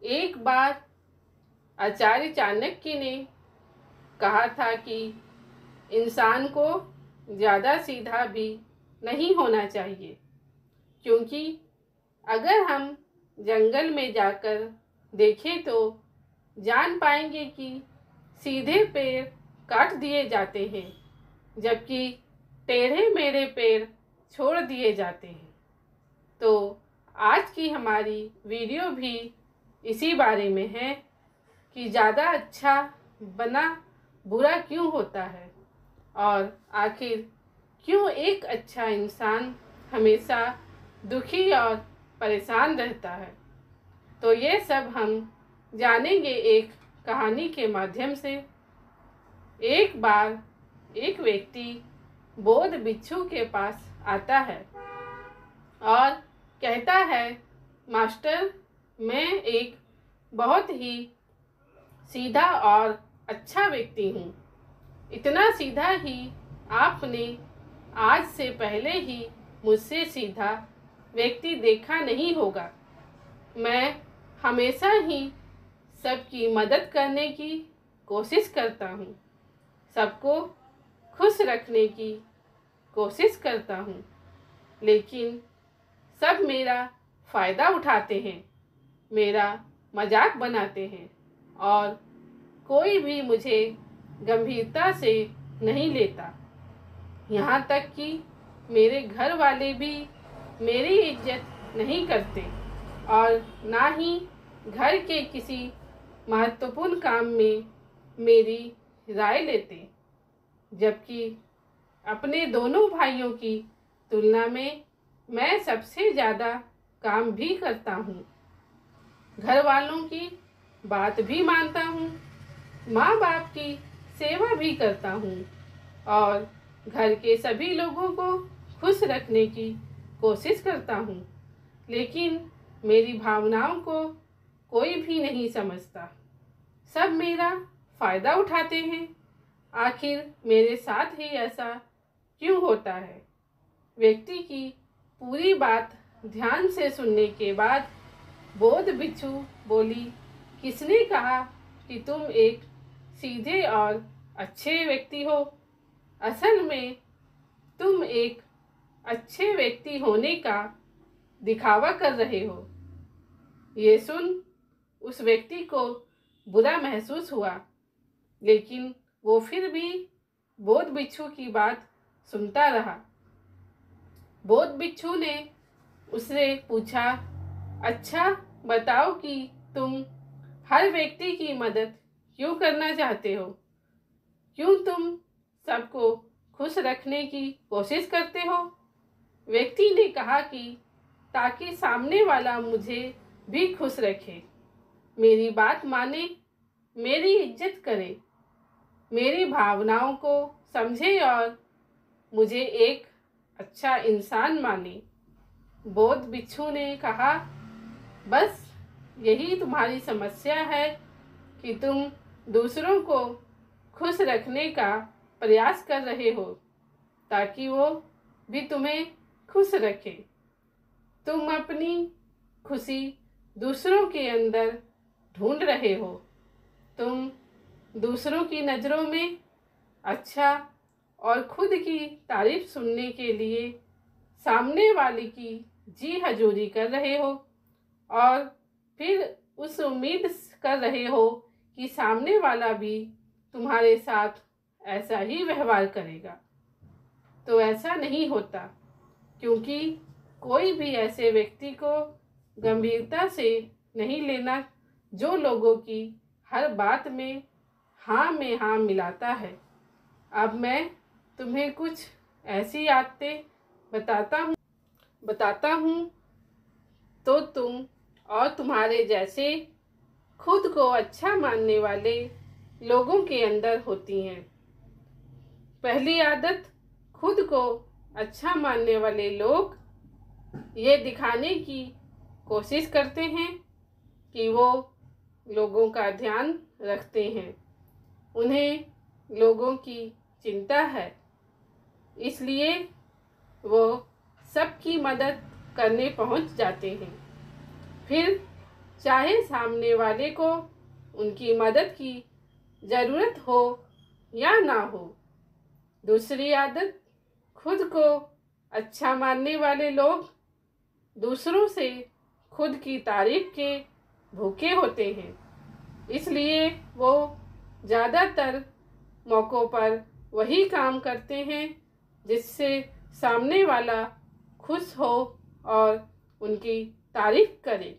एक बार आचार्य चाणक्य ने कहा था कि इंसान को ज़्यादा सीधा भी नहीं होना चाहिए, क्योंकि अगर हम जंगल में जाकर देखें तो जान पाएंगे कि सीधे पेड़ काट दिए जाते हैं, जबकि टेढ़े मेढ़े पेड़ छोड़ दिए जाते हैं। तो आज की हमारी वीडियो भी इसी बारे में है कि ज़्यादा अच्छा बना बुरा क्यों होता है और आखिर क्यों एक अच्छा इंसान हमेशा दुखी और परेशान रहता है। तो ये सब हम जानेंगे एक कहानी के माध्यम से। एक बार एक व्यक्ति बोध बिच्छू के पास आता है और कहता है, मास्टर, मैं एक बहुत ही सीधा और अच्छा व्यक्ति हूँ। इतना सीधा ही आपने आज से पहले ही मुझसे सीधा व्यक्ति देखा नहीं होगा। मैं हमेशा ही सबकी मदद करने की कोशिश करता हूँ, सबको खुश रखने की कोशिश करता हूँ, लेकिन सब मेरा फ़ायदा उठाते हैं, मेरा मजाक बनाते हैं और कोई भी मुझे गंभीरता से नहीं लेता। यहाँ तक कि मेरे घर वाले भी मेरी इज्जत नहीं करते और ना ही घर के किसी महत्वपूर्ण काम में मेरी राय लेते, जबकि अपने दोनों भाइयों की तुलना में मैं सबसे ज़्यादा काम भी करता हूँ, घर वालों की बात भी मानता हूँ, माँ बाप की सेवा भी करता हूँ और घर के सभी लोगों को खुश रखने की कोशिश करता हूँ, लेकिन मेरी भावनाओं को कोई भी नहीं समझता। सब मेरा फ़ायदा उठाते हैं। आखिर मेरे साथ ही ऐसा क्यों होता है? व्यक्ति की पूरी बात ध्यान से सुनने के बाद बोध बिच्छू बोली, किसने कहा कि तुम एक सीधे और अच्छे व्यक्ति हो? असल में तुम एक अच्छे व्यक्ति होने का दिखावा कर रहे हो। ये सुन उस व्यक्ति को बुरा महसूस हुआ, लेकिन वो फिर भी बोध बिच्छू की बात सुनता रहा। बोध बिच्छू ने उससे पूछा, अच्छा बताओ कि तुम हर व्यक्ति की मदद क्यों करना चाहते हो? क्यों तुम सबको खुश रखने की कोशिश करते हो? व्यक्ति ने कहा कि ताकि सामने वाला मुझे भी खुश रखे, मेरी बात माने, मेरी इज्जत करे, मेरी भावनाओं को समझे और मुझे एक अच्छा इंसान माने। बोध बिच्छू ने कहा, बस यही तुम्हारी समस्या है कि तुम दूसरों को खुश रखने का प्रयास कर रहे हो ताकि वो भी तुम्हें खुश रखे। तुम अपनी खुशी दूसरों के अंदर ढूंढ रहे हो। तुम दूसरों की नज़रों में अच्छा और खुद की तारीफ सुनने के लिए सामने वाले की जी हजूरी कर रहे हो और फिर उस उम्मीद कर रहे हो कि सामने वाला भी तुम्हारे साथ ऐसा ही व्यवहार करेगा। तो ऐसा नहीं होता, क्योंकि कोई भी ऐसे व्यक्ति को गंभीरता से नहीं लेना जो लोगों की हर बात में हाँ मिलाता है। अब मैं तुम्हें कुछ ऐसी आदतें बताता हूँ तो तुम और तुम्हारे जैसे खुद को अच्छा मानने वाले लोगों के अंदर होती हैं। पहली आदत, खुद को अच्छा मानने वाले लोग ये दिखाने की कोशिश करते हैं कि वो लोगों का ध्यान रखते हैं, उन्हें लोगों की चिंता है, इसलिए वो सबकी मदद करने पहुंच जाते हैं। फिर चाहे सामने वाले को उनकी मदद की ज़रूरत हो या ना हो। दूसरी आदत, खुद को अच्छा मानने वाले लोग दूसरों से खुद की तारीफ के भूखे होते हैं, इसलिए वो ज़्यादातर मौक़ों पर वही काम करते हैं जिससे सामने वाला खुश हो और उनकी तारीफ करे।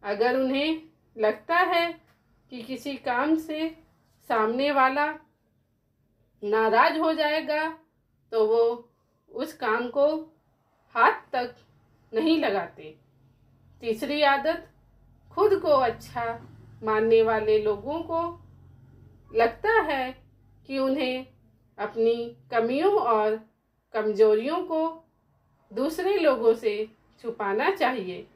अगर उन्हें लगता है कि किसी काम से सामने वाला नाराज हो जाएगा तो वो उस काम को हाथ तक नहीं लगाते। तीसरी आदत, खुद को अच्छा मानने वाले लोगों को लगता है कि उन्हें अपनी कमियों और कमजोरियों को दूसरे लोगों से छुपाना चाहिए,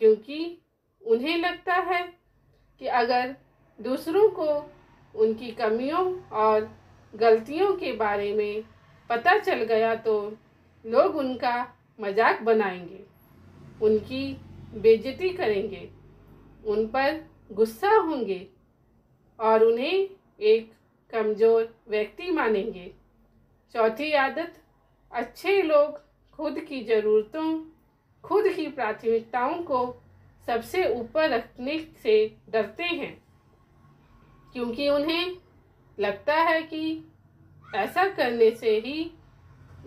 क्योंकि उन्हें लगता है कि अगर दूसरों को उनकी कमियों और गलतियों के बारे में पता चल गया तो लोग उनका मजाक बनाएंगे, उनकी बेइज्जती करेंगे, उन पर गुस्सा होंगे और उन्हें एक कमज़ोर व्यक्ति मानेंगे। चौथी आदत, अच्छे लोग खुद की ज़रूरतों, खुद की प्राथमिकताओं को सबसे ऊपर रखने से डरते हैं, क्योंकि उन्हें लगता है कि ऐसा करने से ही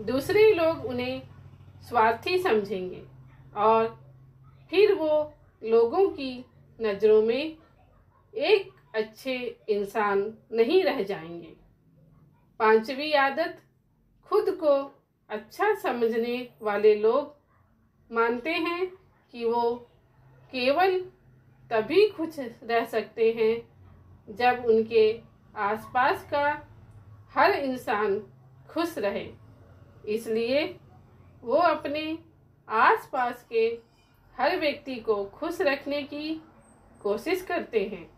दूसरे लोग उन्हें स्वार्थी समझेंगे और फिर वो लोगों की नज़रों में एक अच्छे इंसान नहीं रह जाएंगे। पांचवी आदत, खुद को अच्छा समझने वाले लोग मानते हैं कि वो केवल तभी खुश रह सकते हैं जब उनके आसपास का हर इंसान खुश रहे, इसलिए वो अपने आसपास के हर व्यक्ति को खुश रखने की कोशिश करते हैं।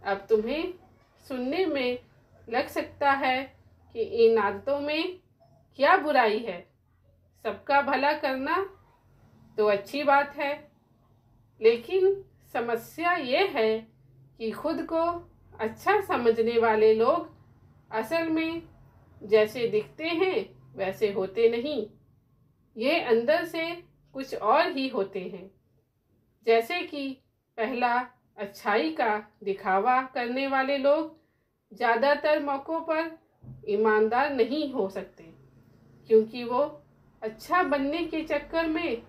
अब तुम्हें सुनने में लग सकता है कि इन आदतों में क्या बुराई है, सबका भला करना तो अच्छी बात है, लेकिन समस्या ये है कि खुद को अच्छा समझने वाले लोग असल में जैसे दिखते हैं वैसे होते नहीं, ये अंदर से कुछ और ही होते हैं। जैसे कि पहला, अच्छाई का दिखावा करने वाले लोग ज़्यादातर मौक़ों पर ईमानदार नहीं हो सकते, क्योंकि वो अच्छा बनने के चक्कर में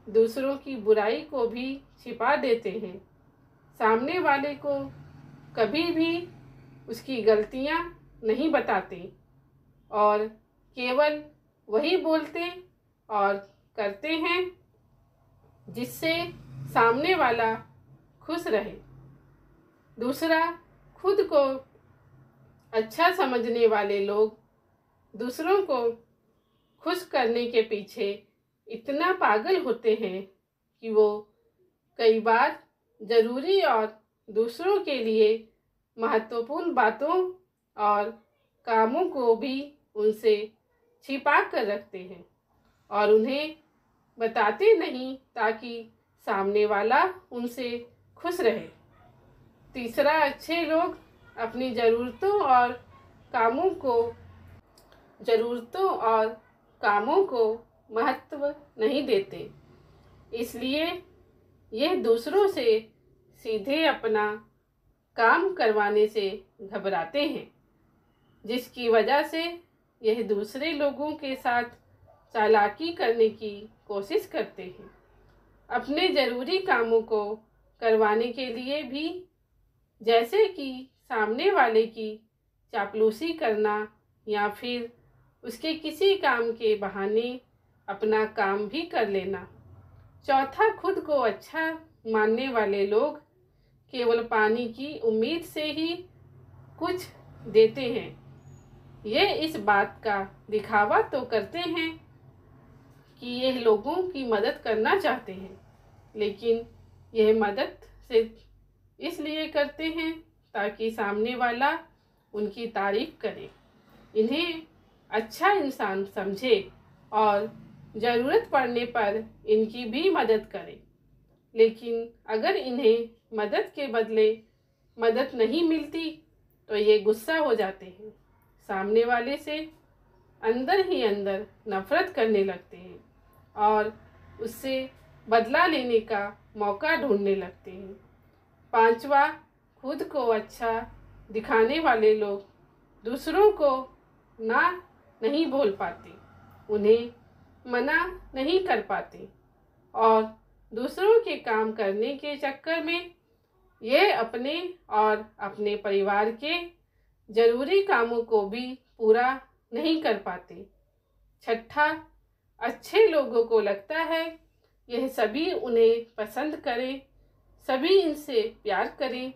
दूसरों की बुराई को भी छिपा देते हैं। सामने वाले को कभी भी उसकी गलतियां नहीं बताते और केवल वही बोलते और करते हैं जिससे सामने वाला खुश रहे। दूसरा, खुद को अच्छा समझने वाले लोग दूसरों को खुश करने के पीछे इतना पागल होते हैं कि वो कई बार ज़रूरी और दूसरों के लिए महत्वपूर्ण बातों और कामों को भी उनसे छिपा कर रखते हैं और उन्हें बताते नहीं ताकि सामने वाला उनसे खुश रहे। तीसरा, अच्छे लोग अपनी ज़रूरतों और कामों को महत्व नहीं देते, इसलिए यह दूसरों से सीधे अपना काम करवाने से घबराते हैं, जिसकी वजह से यह दूसरे लोगों के साथ चालाकी करने की कोशिश करते हैं। अपने ज़रूरी कामों को करवाने के लिए भी, जैसे कि सामने वाले की चापलूसी करना या फिर उसके किसी काम के बहाने अपना काम भी कर लेना। चौथा, खुद को अच्छा मानने वाले लोग केवल पानी की उम्मीद से ही कुछ देते हैं। ये इस बात का दिखावा तो करते हैं कि यह लोगों की मदद करना चाहते हैं, लेकिन यह मदद सिर्फ इसलिए करते हैं ताकि सामने वाला उनकी तारीफ करे, इन्हें अच्छा इंसान समझे और ज़रूरत पड़ने पर इनकी भी मदद करे। लेकिन अगर इन्हें मदद के बदले मदद नहीं मिलती तो ये गुस्सा हो जाते हैं, सामने वाले से अंदर ही अंदर नफरत करने लगते हैं और उससे बदला लेने का मौका ढूंढने लगते हैं। पांचवा, खुद को अच्छा दिखाने वाले लोग दूसरों को ना नहीं बोल पाते, उन्हें मना नहीं कर पाते और दूसरों के काम करने के चक्कर में ये अपने और अपने परिवार के जरूरी कामों को भी पूरा नहीं कर पाते। छठा, अच्छे लोगों को लगता है यह सभी उन्हें पसंद करें, सभी इनसे प्यार करें,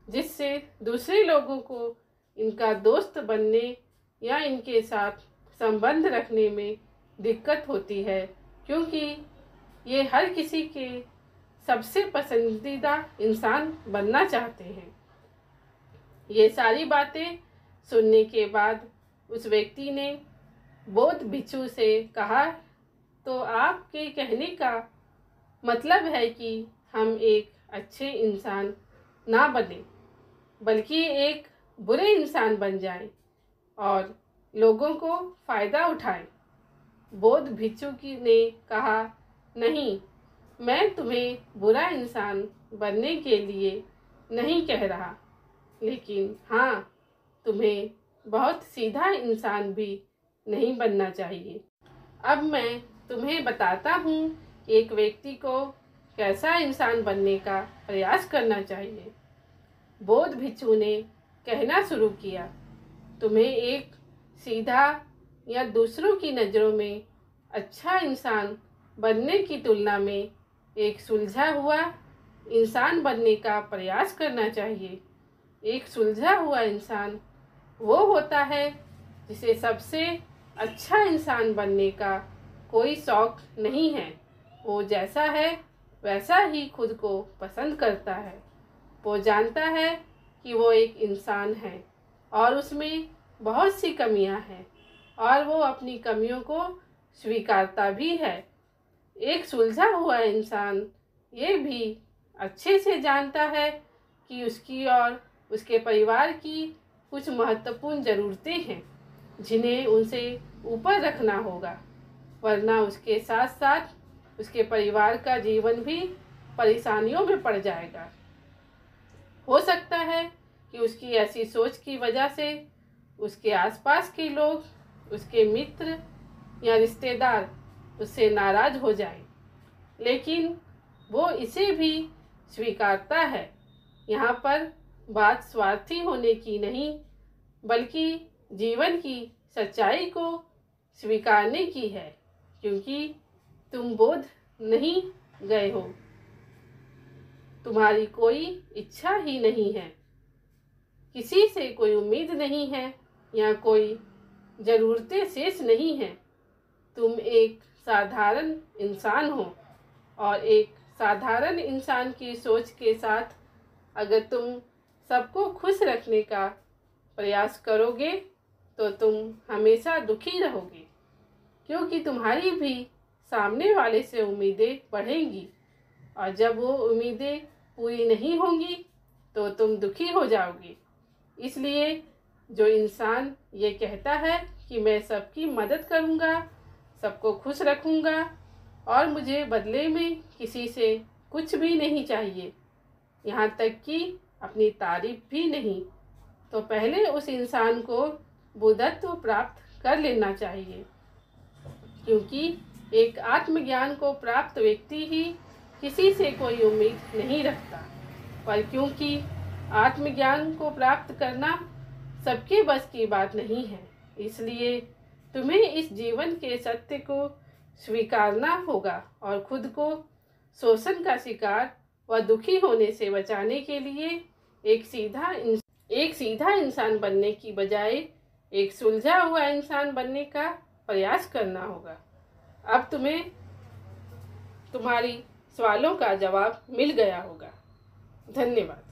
जिससे दूसरे लोगों को इनका दोस्त बनने या इनके साथ संबंध रखने में दिक्कत होती है, क्योंकि ये हर किसी के सबसे पसंदीदा इंसान बनना चाहते हैं। ये सारी बातें सुनने के बाद उस व्यक्ति ने बौद्ध भिक्षु से कहा, तो आपके कहने का मतलब है कि हम एक अच्छे इंसान ना बने बल्कि एक बुरे इंसान बन जाएं और लोगों को फ़ायदा उठाएं। बौद्ध भिक्षु ने कहा, नहीं, मैं तुम्हें बुरा इंसान बनने के लिए नहीं कह रहा, लेकिन हाँ, तुम्हें बहुत सीधा इंसान भी नहीं बनना चाहिए। अब मैं तुम्हें बताता हूँ एक व्यक्ति को कैसा इंसान बनने का प्रयास करना चाहिए। बौद्ध भिक्षु ने कहना शुरू किया, तुम्हें एक सीधा या दूसरों की नज़रों में अच्छा इंसान बनने की तुलना में एक सुलझा हुआ इंसान बनने का प्रयास करना चाहिए। एक सुलझा हुआ इंसान वो होता है जिसे सबसे अच्छा इंसान बनने का कोई शौक नहीं है। वो जैसा है वैसा ही खुद को पसंद करता है। वो जानता है कि वो एक इंसान है और उसमें बहुत सी कमियां हैं और वो अपनी कमियों को स्वीकारता भी है। एक सुलझा हुआ इंसान ये भी अच्छे से जानता है कि उसकी और उसके परिवार की कुछ महत्वपूर्ण ज़रूरतें हैं जिन्हें उनसे ऊपर रखना होगा, वरना उसके साथ साथ उसके परिवार का जीवन भी परेशानियों में पड़ जाएगा। हो सकता है कि उसकी ऐसी सोच की वजह से उसके आसपास के लोग, उसके मित्र या रिश्तेदार उससे नाराज हो जाएं, लेकिन वो इसे भी स्वीकारता है। यहाँ पर बात स्वार्थी होने की नहीं, बल्कि जीवन की सच्चाई को स्वीकारने की है, क्योंकि तुम बोध नहीं गए हो, तुम्हारी कोई इच्छा ही नहीं है, किसी से कोई उम्मीद नहीं है या कोई ज़रूरतें शेष नहीं हैं। तुम एक साधारण इंसान हो और एक साधारण इंसान की सोच के साथ अगर तुम सबको खुश रखने का प्रयास करोगे तो तुम हमेशा दुखी रहोगे, क्योंकि तुम्हारी भी सामने वाले से उम्मीदें बढ़ेंगी और जब वो उम्मीदें पूरी नहीं होंगी तो तुम दुखी हो जाओगे। इसलिए जो इंसान ये कहता है कि मैं सबकी मदद करूँगा, सबको खुश रखूँगा और मुझे बदले में किसी से कुछ भी नहीं चाहिए, यहाँ तक कि अपनी तारीफ भी नहीं, तो पहले उस इंसान को बुद्धत्व प्राप्त कर लेना चाहिए, क्योंकि एक आत्मज्ञान को प्राप्त व्यक्ति ही किसी से कोई उम्मीद नहीं रखता। पर क्योंकि आत्मज्ञान को प्राप्त करना सबके बस की बात नहीं है, इसलिए तुम्हें इस जीवन के सत्य को स्वीकारना होगा और खुद को शोषण का शिकार व दुखी होने से बचाने के लिए एक सीधा इंसान बनने की बजाय एक सुलझा हुआ इंसान बनने का प्रयास करना होगा। अब तुम्हें तुम्हारी सवालों का जवाब मिल गया होगा। धन्यवाद।